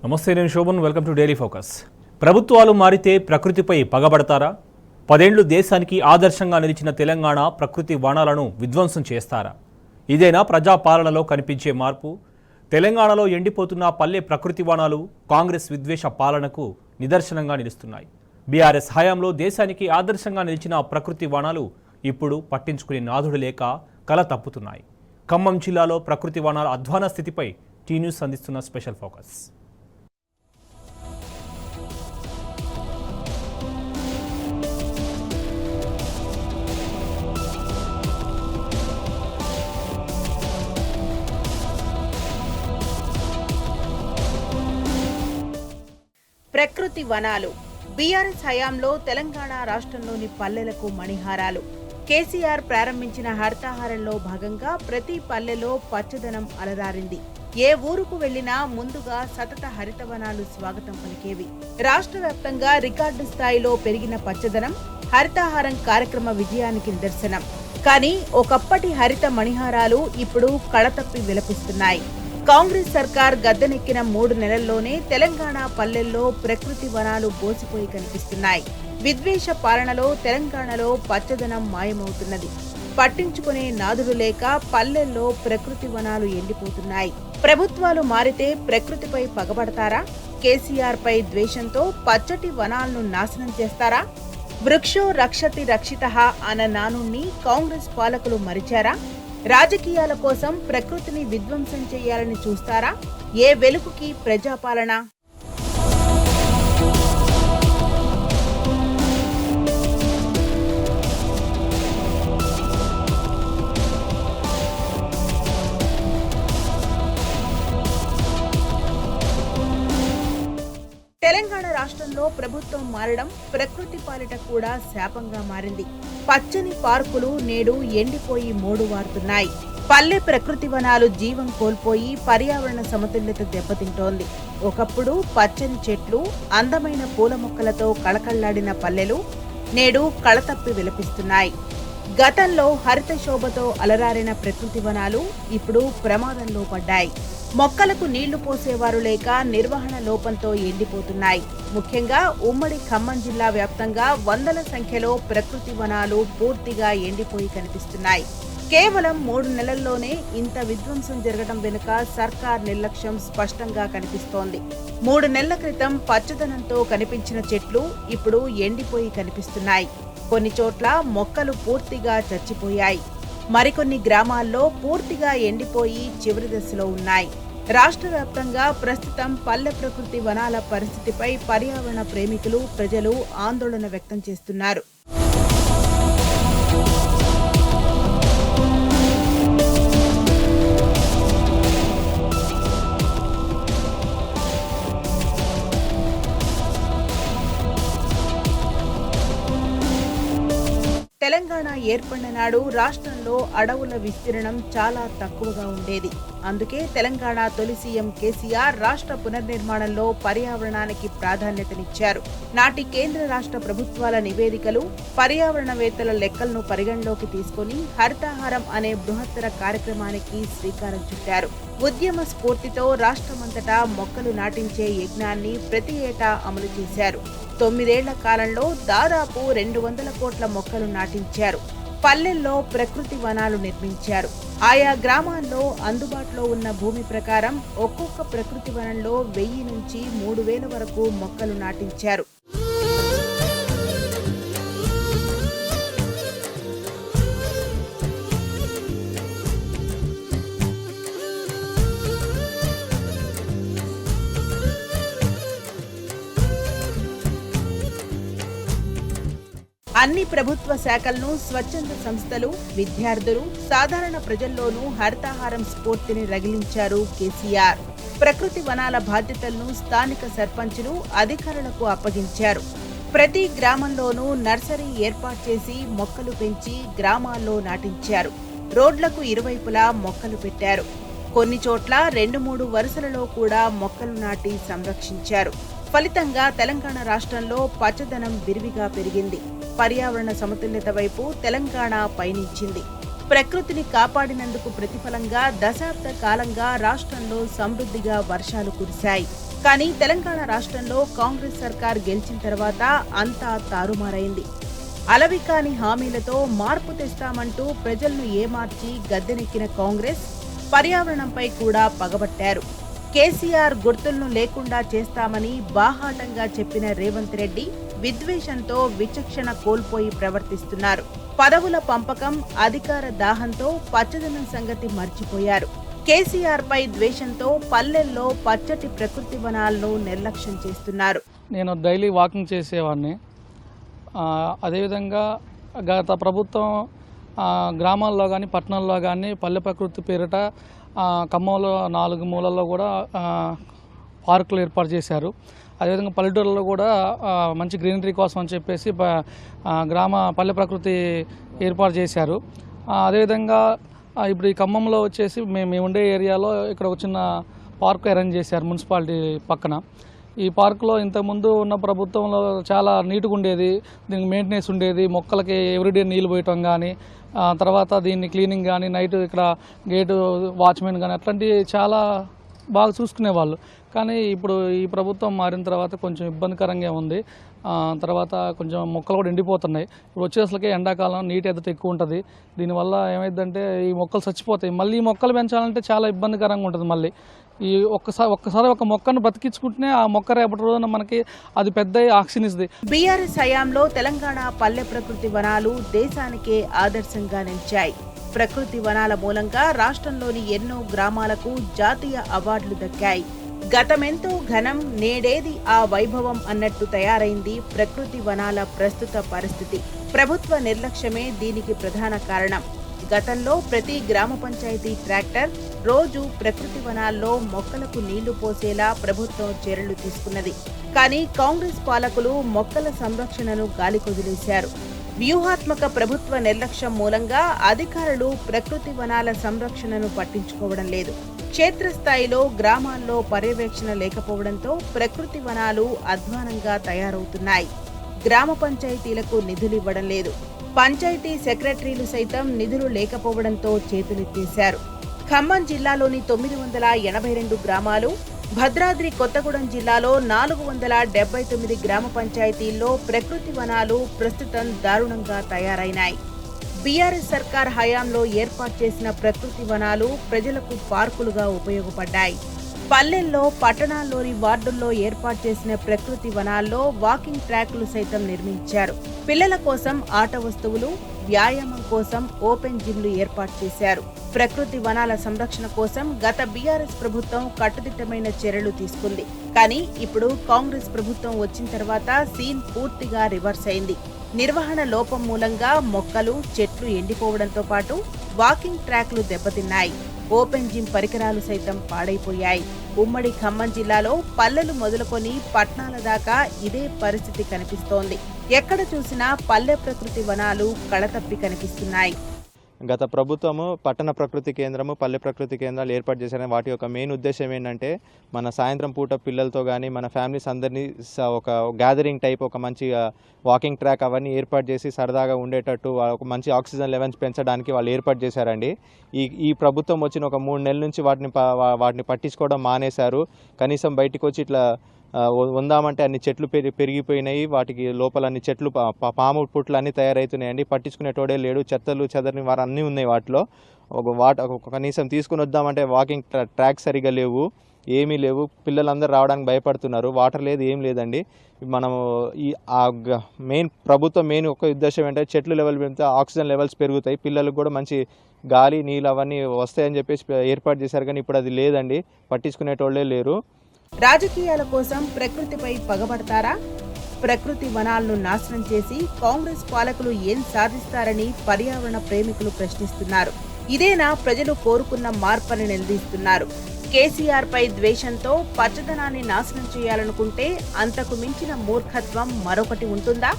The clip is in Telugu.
నమస్తే, నేను Shobhan. Welcome to Daily Focus. ప్రభుత్వాలు మారితే ప్రకృతిపై పగబడతారా? 10 ఏళ్లు దేశానికి ఆదర్శంగా నిలిచిన తెలంగాణ ప్రకృతి వనాలను విధ్వంసం చేస్తారా? ఇదేనా ప్రజాపాలనలో కనిపించే మార్పు? తెలంగాణలో ఎండిపోతున్న పల్లె ప్రకృతి వనాలు కాంగ్రెస్ విద్వేష పాలనకు నిదర్శనంగా నిలుస్తున్నాయి. బీఆర్ఎస్ హయాంలో దేశానికి ఆదర్శంగా నిలిచిన ప్రకృతి వనాలు ఇప్పుడు పట్టించుకునే నాథుడు లేక కల తప్పుతున్నాయి. ఖమ్మం జిల్లాలో ప్రకృతి వనాల అధ్వాన స్థితిపై టీ న్యూస్ అందిస్తున్న స్పెషల్ ఫోకస్. ప్రకృతి వనాలు బీఆర్ఎస్ హయాంలో తెలంగాణ రాష్ట్రంలోని పల్లెలకు మణిహారాలు. కేసీఆర్ ప్రారంభించిన హరితహారంలో భాగంగా ప్రతి పల్లెలో పచ్చదనం అలరారింది. ఏ ఊరుకు వెళ్లినా ముందుగా సతత హరితవనాలు స్వాగతం పలికేవి. రాష్ట్ర వ్యాప్తంగా రికార్డు స్థాయిలో పెరిగిన పచ్చదనం హరితహారం కార్యక్రమ విజయానికి నిదర్శనం. కానీ ఒకప్పటి హరిత మణిహారాలు ఇప్పుడు కళతప్పి విలపిస్తున్నాయి. కాంగ్రెస్ సర్కార్ గద్దెనెక్కిన 3 నెలల్లోనే తెలంగాణ పల్లెల్లో ప్రకృతి వనాలు బోసిపోయి కనిపిస్తున్నాయి. విద్వేష పాలనలో తెలంగాణలో పచ్చదనం మాయమవుతున్నది. పట్టించుకునే నాదుడు లేక పల్లెల్లో ప్రకృతి వనాలు ఎండిపోతున్నాయి. ప్రభుత్వాలు మారితే ప్రకృతిపై పగబడతారా? కేసీఆర్ పై ద్వేషంతో పచ్చటి వనాలను నాశనం చేస్తారా? వృక్షో రక్షతి రక్షితః అన్న నానుణ్ణి కాంగ్రెస్ పాలకులు మరిచారా? రాజకీయాల కోసం ప్రకృతిని విధ్వంసం చేయాలని చూస్తారా? ఏ వెలుగుకి ప్రజాపాలన? తెలంగాణ రాష్ట్రంలో ప్రభుత్వం మారడం ప్రకృతి పాలిట కూడా శాపంగా మారింది. పచ్చని పార్కులు నేడు ఎండిపోయి మోడువారుతున్నాయి. పల్లె ప్రకృతి వనాలు జీవం కోల్పోయి పర్యావరణ సమతుల్యత దెబ్బతింటోంది. ఒకప్పుడు పచ్చని చెట్లు, అందమైన పూల మొక్కలతో కళకళ్లాడిన పల్లెలు నేడు కళతప్పి విలపిస్తున్నాయి. గతంలో హరిత శోభతో అలరారిన ప్రకృతి వనాలు ఇప్పుడు ప్రమాదంలో పడ్డాయి. మొక్కలకు నీళ్లు పోసేవారు లేక నిర్వహణ లోపంతో ఎండిపోతున్నాయి. ముఖ్యంగా ఉమ్మడి ఖమ్మం జిల్లా వ్యాప్తంగా వందల సంఖ్యలో ప్రకృతి వనాలు పూర్తిగా ఎండిపోయి కనిపిస్తున్నాయి. కేవలం 3 నెలల్లోనే ఇంత విధ్వంసం జరగడం వెనుక సర్కార్ నిర్లక్ష్యం స్పష్టంగా కనిపిస్తోంది. 3 నెలల క్రితం పచ్చదనంతో కనిపించిన చెట్లు ఇప్పుడు ఎండిపోయి కనిపిస్తున్నాయి. కొన్ని చోట్ల మొక్కలు పూర్తిగా చచ్చిపోయాయి. మరికొన్ని గ్రామాల్లో పూర్తిగా ఎండిపోయి చివరి దశలో ఉన్నాయి. రాష్ట్ర వ్యాప్తంగా ప్రస్తుతం పల్లె ప్రకృతి వనాల పరిస్థితిపై పర్యావరణ ప్రేమికులు, ప్రజలు ఆందోళన వ్యక్తం చేస్తున్నారు. తెలంగాణ ఏర్పడిన నాడు రాష్ట్రంలో అడవుల విస్తీర్ణం చాలా తక్కువగా ఉండేది. అందుకే తెలంగాణ తొలి సీఎం కేసీఆర్ రాష్ట్ర పునర్నిర్మాణంలో పర్యావరణానికి ప్రాధాన్యతనిచ్చారు. నాటి కేంద్ర రాష్ట్ర ప్రభుత్వాల నివేదికలు, పర్యావరణవేత్తల లెక్కలను పరిగణలోకి తీసుకుని హరితహారం అనే బృహత్తర కార్యక్రమానికి శ్రీకారం చుట్టారు. ఉద్యమ స్ఫూర్తితో రాష్ట్రమంతటా మొక్కలు నాటించే యజ్ఞాన్ని ప్రతి ఏటా అమలు చేశారు. 9 ఏళ్ల కాలంలో దాదాపు 200 కోట్ల మొక్కలు నాటించారు. పల్లెల్లో ప్రకృతి వనాలు నిర్మించారు. ఆయా గ్రామాల్లో అందుబాటులో ఉన్న భూమి ప్రకారం ఒక్కొక్క ప్రకృతి వనంలో 1000 నుంచి 3000 వరకు మొక్కలు నాటించారు. అన్ని ప్రభుత్వ శాఖలను, స్వచ్ఛంద సంస్థలు, విద్యార్థులు, సాధారణ ప్రజల్లోనూ హరితహారం స్ఫూర్తిని రగిలించారు కేసీఆర్. ప్రకృతి వనాల బాధ్యతలను స్థానిక సర్పంచులు, అధికారులకు అప్పగించారు. ప్రతి గ్రామంలోనూ నర్సరీ ఏర్పాటు చేసి మొక్కలు పెంచి గ్రామాల్లో నాటించారు. రోడ్లకు ఇరువైపులా మొక్కలు పెట్టారు. కొన్ని చోట్ల 2-3 వరుసలలో కూడా మొక్కలు నాటి సంరక్షించారు. ఫలితంగా తెలంగాణ రాష్ట్రంలో పచ్చదనం విరివిగా పెరిగింది. పర్యావరణ సమతుల్యత వైపు తెలంగాణ పయనించింది. ప్రకృతిని కాపాడినందుకు ప్రతిఫలంగా దశాబ్ద కాలంగా రాష్ట్రంలో సమృద్ధిగా వర్షాలు కురిశాయి. కానీ తెలంగాణ రాష్ట్రంలో కాంగ్రెస్ సర్కార్ గెలిచిన తర్వాత అంతా తారుమారైంది. అలవికాని హామీలతో మార్పు తెస్తామంటూ ప్రజలను ఏమార్చి గద్దెనెక్కిన కాంగ్రెస్ పర్యావరణంపై కూడా పగబట్టారు. కేసీఆర్ గుర్తులను లేకుండా చేస్తామని బాహాటంగా చెప్పిన రేవంత్ రెడ్డి విద్వేషంతో విచక్షణ కోల్పోయి ప్రవర్తిస్తున్నారు. పదవుల పంపకం, అధికార దాహంతో పచ్చదనం సంగతి మర్చిపోయారు. కేసీఆర్ పై ద్వేషంతో పల్లెల్లో పచ్చటి ప్రకృతి వనాలను నిర్లక్ష్యం చేస్తున్నారు. నేను డైలీ వాకింగ్ చేసేవాడిని. అదేవిధంగా గత ప్రభుత్వం గ్రామాల్లో కానీ పట్టణాల్లో కానీ పల్లె ప్రకృతి పేరిట ఖమ్మంలో 4 మూలల్లో కూడా పార్కులు ఏర్పాటు చేశారు. అదేవిధంగా పల్లెటూళ్ళలో కూడా మంచి గ్రీనరీ కోసం అని చెప్పేసి పల్లె ప్రకృతి ఏర్పాటు చేశారు. అదేవిధంగా ఇప్పుడు ఈ ఖమ్మంలో వచ్చేసి మేము ఉండే ఏరియాలో ఇక్కడ ఒక చిన్న పార్క్ అరేంజ్ చేశారు మున్సిపాలిటీ పక్కన. ఈ పార్కులో ఇంతకుముందు ఉన్న ప్రభుత్వంలో చాలా నీట్గా ఉండేది, దీనికి మెయింటెనెన్స్ ఉండేది, మొక్కలకి ఎవ్రీడే నీళ్ళు పోయటం కానీ, తర్వాత దీన్ని క్లీనింగ్ కానీ, నైట్ ఇక్కడ గేటు వాచ్మెన్ కానీ అట్లాంటివి చాలా బాగా చూసుకునేవాళ్ళు. కానీ ఇప్పుడు ఈ ప్రభుత్వం మారిన తర్వాత కొంచెం ఇబ్బందికరంగా ఉంది. తర్వాత కొంచెం మొక్కలు కూడా ఎండిపోతున్నాయి. ఇప్పుడు వచ్చేసరికి ఎండాకాలం నీటి ఎద్దట ఎక్కువ ఉంటుంది. దీనివల్ల ఏమైందంటే ఈ మొక్కలు చచ్చిపోతాయి. మళ్ళీ ఈ మొక్కలు పెంచాలంటే చాలా ఇబ్బందికరంగా ఉంటుంది. మళ్ళీ ఈ ఒక్కసారి ఒక మొక్కను బతికించుకుంటేనే ఆ మొక్క రేపటి రోజున మనకి అది పెద్ద ఆక్సిజన్ ఇస్తుంది. బీఆర్ఎస్ హయాంలో తెలంగాణ పల్లె ప్రకృతి వనాలు దేశానికే ఆదర్శంగా నిలిచాయి. ప్రకృతి వనాల మూలంగా రాష్ట్రంలోని ఎన్నో గ్రామాలకు జాతీయ అవార్డులు దక్కాయి. గతమెంతో ఘనం, నేడేది ఆ వైభవం అన్నట్టు తయారైంది ప్రకృతి వనాల ప్రస్తుత పరిస్థితి. ప్రభుత్వ నిర్లక్ష్యమే దీనికి ప్రధాన కారణం. గతంలో ప్రతి గ్రామ పంచాయతీ ట్రాక్టర్ రోజు ప్రకృతి వనాల్లో మొక్కలకు నీళ్లు పోసేలా ప్రభుత్వం చర్యలు తీసుకున్నది. కానీ కాంగ్రెస్ పాలకులు మొక్కల సంరక్షణను గాలికొదిలేశారు. వ్యూహాత్మక ప్రభుత్వ నిర్లక్ష్యం మూలంగా అధికారులు ప్రకృతి వనాల సంరక్షణను పట్టించుకోవడం లేదు. క్షేత్రస్థాయిలో గ్రామాల్లో పర్యవేక్షణ లేకపోవడంతో ప్రకృతి వనాలు అధ్వానంగా తయారవుతున్నాయి. గ్రామ పంచాయతీలకు నిధులు ఇవ్వడం లేదు. పంచాయతీ సెక్రటరీలు సైతం నిధులు లేకపోవడంతో చేతులెత్తేశారు. ఖమ్మం జిల్లాలోని 982 గ్రామాలు, భద్రాద్రి కొత్తగూడెం జిల్లాలో 479 గ్రామ పంచాయతీల్లో ప్రకృతి వనాలు ప్రస్తుతం దారుణంగా తయారైనాయి. బీఆర్ఎస్ సర్కార్ హయాంలో ఏర్పాటు చేసిన ప్రకృతి వనాలు ప్రజలకు పార్కులుగా ఉపయోగపడ్డాయి. పల్లెల్లో, పట్టణాల్లోని వార్డుల్లో ఏర్పాటు చేసిన ప్రకృతి వనాల్లో వాకింగ్ ట్రాక్లు సైతం నిర్మించారు. పిల్లల కోసం ఆట వస్తువులు, వ్యాయామం కోసం ఓపెన్ జిమ్లు ఏర్పాటు చేశారు. ప్రకృతి వనాల సంరక్షణ కోసం గత బీఆర్ఎస్ ప్రభుత్వం కట్టుదిట్టమైన చర్యలు తీసుకుంది. కానీ ఇప్పుడు కాంగ్రెస్ ప్రభుత్వం వచ్చిన తర్వాత సీన్ పూర్తిగా రివర్స్ అయింది. నిర్వహణ లోపం మూలంగా మొక్కలు, చెట్లు ఎండిపోవడంతో పాటు వాకింగ్ ట్రాక్లు దెబ్బతిన్నాయి. ఓపెన్ జిమ్ పరికరాలు సైతం పాడైపోయాయి. ఉమ్మడి ఖమ్మం జిల్లాలో పల్లెలు మొదలుకొని పట్నాల దాకా ఇదే పరిస్థితి కనిపిస్తోంది. ఎక్కడ చూసినా పల్లె ప్రకృతి వనాలు కళతప్పి కనిపిస్తున్నాయి. గత ప్రభుత్వము పట్టణ ప్రకృతి కేంద్రము, పల్లె ప్రకృతి కేంద్రాలు ఏర్పాటు చేశారని వాటి యొక్క మెయిన్ ఉద్దేశం ఏంటంటే మన సాయంత్రం పూట పిల్లలతో కానీ మన ఫ్యామిలీస్ అందరినీ ఒక గ్యాదరింగ్ టైప్ ఒక మంచి వాకింగ్ ట్రాక్ అవన్నీ ఏర్పాటు చేసి సరదాగా ఉండేటట్టు ఒక మంచి ఆక్సిజన్ లెవెల్స్ పెంచడానికి వాళ్ళు ఏర్పాటు చేశారండి. ఈ ప్రభుత్వం వచ్చిన ఒక 3 నెలల నుంచి వాటిని పట్టించుకోవడం మానేశారు. కనీసం బయటికి వచ్చి ఇట్లా ఉందామంటే అన్ని చెట్లు పెరిగిపోయినాయి. వాటికి లోపల అన్ని చెట్లు పాము పుట్లు అన్నీ తయారవుతున్నాయండి. పట్టించుకునేటోడే లేడు. చెత్తలు చెదరని వారు అన్నీ ఉన్నాయి వాటిలో. కనీసం తీసుకుని వద్దామంటే వాకింగ్ ట్రాక్ సరిగా లేవు, ఏమీ లేవు. పిల్లలందరూ రావడానికి భయపడుతున్నారు. వాటర్ లేదు, ఏం లేదండి. మనము మెయిన్ ప్రభుత్వం మెయిన్ ఒక ఉద్దేశం ఏంటంటే చెట్లు లెవెల్ పెడితే ఆక్సిజన్ లెవెల్స్ పెరుగుతాయి, పిల్లలకు కూడా మంచి గాలి నీళ్ళు అవన్నీ వస్తాయని చెప్పేసి ఏర్పాటు చేశారు. కానీ ఇప్పుడు అది లేదండి, పట్టించుకునేటోళ్లే లేరు. రాజకీయాల కోసం ప్రకృతిపై పగబడతారా? ప్రకృతి వనాలను నాశనం చేసి కాంగ్రెస్ పాలకులు ఏం సాధిస్తారని పర్యావరణ ప్రేమికులు ప్రశ్నిస్తున్నారు. ఇదేనా ప్రజలు కోరుకున్న మార్పుని నిలదీస్తున్నారు. కేసీఆర్ పై ద్వేషంతో పచ్చదనాన్ని నాశనం చేయాలనుకుంటే అంతకు మించిన మూర్ఖత్వం మరొకటి ఉంటుందా?